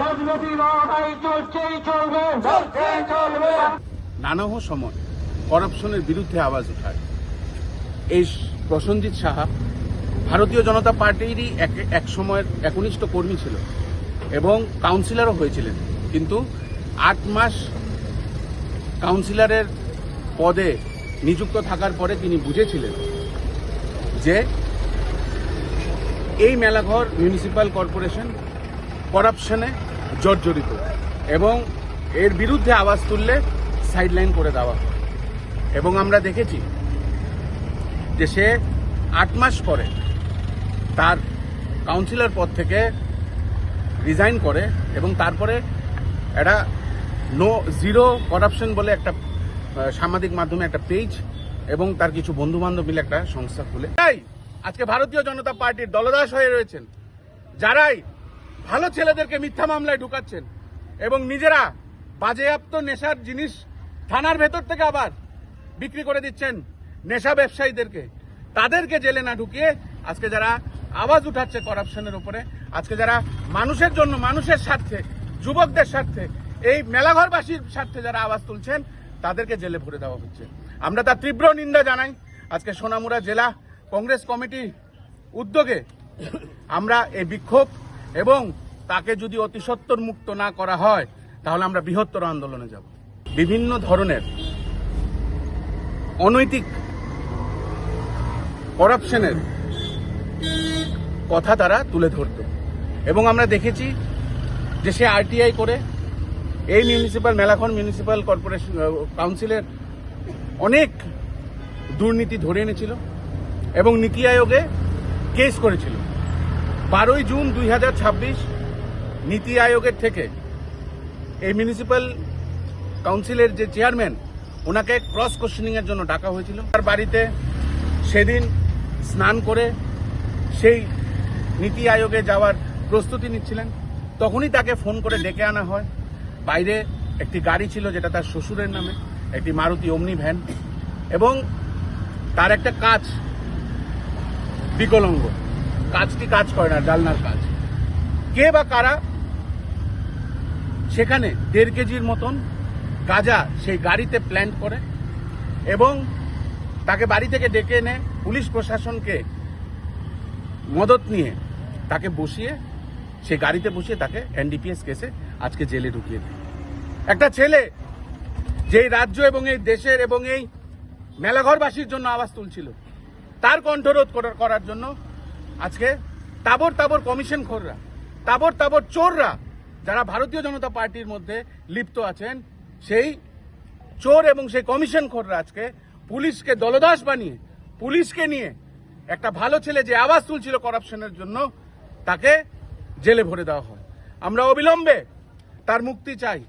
রাজনীতি লড়াই চলছেই চলবে, নানা সময় করাপশনের বিরুদ্ধে আওয়াজ ওঠায়। এই প্রসেনজিৎ সাহা ভারতীয় জনতা পার্টিরই এক সময়ের একনিষ্ঠ কর্মী ছিল এবং কাউন্সিলরও হয়েছিলেন, কিন্তু 8 মাস কাউন্সিলরের পদে নিযুক্ত থাকার পরে তিনি বুঝেছিলেন যে এই মেলাঘর মিউনিসিপ্যাল কর্পোরেশন করাপশনে জর্জরিত এবং এর বিরুদ্ধে আওয়াজ তুললে সাইডলাইন করে দেওয়া হয়। এবং আমরা দেখেছি যে সে 8 মাস পরে তার কাউন্সিলর পদ থেকে রিজাইন করে এবং তারপরে একটা জিরো করাপশন বলে একটা সামাজিক মাধ্যমে একটা পেজ এবং তার কিছু বন্ধু বান্ধব মিলে একটা সংস্থা খুলে। তাই আজকে ভারতীয় জনতা পার্টির দলদাস হয়ে রয়েছেন যারাই ভালো ছেলেদেরকে মিথ্যা মামলায় ঢুকাচ্ছেন এবং নিজেরা বাজেয়াপ্ত নেশার জিনিস থানার ভেতর থেকে আবার বিক্রি করে দিচ্ছেন নেশা ব্যবসায়ীদেরকে, তাদেরকে জেলে না ঢুকিয়ে আজকে যারা আওয়াজ উঠাচ্ছে করাপশনের উপরে, আজকে যারা মানুষের জন্য, মানুষের স্বার্থে, যুবকদের স্বার্থে, এই মেলাঘরবাসীর স্বার্থে যারা আওয়াজ তুলছেন তাদেরকে জেলে ভরে দেওয়া হচ্ছে। আমরা তার তীব্র নিন্দা জানাই। আজকে সোনামুড়া জেলা কংগ্রেস কমিটি উদ্যোগে আমরা এই বিক্ষোভ এবং তাকে যদি অতি সত্বর মুক্ত না করা হয় তাহলে আমরা বৃহত্তর আন্দোলনে যাব। বিভিন্ন ধরনের অনৈতিক করাপশনের কথা তারা তুলে ধরত এবং আমরা দেখেছি যে সে আরটিআই করে এই মেলাঘর মিউনিসিপ্যাল কর্পোরেশন কাউন্সিলের অনেক দুর্নীতি ধরে এনেছিল এবং নীতি আয়োগে কেস করেছিল। 12 জুন 2026 নীতি আয়োগের থেকে এই মিউনিসিপ্যাল কাউন্সিলের যে চেয়ারম্যান ওনাকে ক্রস কোশ্চেনিং এর জন্য ডাকা হয়েছিল। তার বাড়িতে সেদিন স্নান করে সেই নীতি আয়োগে যাওয়ার প্রস্তুতি নিচ্ছিলেন, তখনই তাকে ফোন করে ডেকে আনা হয়। বাইরে একটি গাড়ি ছিল যেটা তার শ্বশুরের নামে, একটি মারুতি ওমনি ভ্যান, এবং তার একটা কাঁচ বিকলাঙ্গ, কাঁচটি কাজ করে না, জানলার কাজ। কে বা কারা সেখানে 1.5 কেজির মতন গাঁজা সেই গাড়িতে প্ল্যান্ট করে এবং তাকে বাড়ি থেকে ডেকে এনে পুলিশ প্রশাসনকে মদত নিয়ে তাকে বসিয়ে সেই গাড়িতে বসিয়ে তাকে এনডিপিএস কেসে আজকে জেলে ঢুকিয়ে দেয়। একটা ছেলে যেই রাজ্য এবং এই দেশের এবং এই মেলাঘরবাসীর জন্য আওয়াজ তুলছিল, তার কণ্ঠরোধ করার জন্য আজকে তাবর তাবর কমিশন খোররা, তাবর তাবর চোররা যারা ভারতীয় জনতা পার্টির মধ্যে লিপ্ত আছেন, সেই চোর এবং সেই কমিশন খোররা আজকে পুলিশকে দলদাস বানিয়ে পুলিশকে নিয়ে একটা ভালো ছেলে যে আওয়াজ তুলছিল করাপশনের জন্য তাকে জেলে ভরে দেওয়া হয়। আমরা অবিলম্বে তার মুক্তি চাই।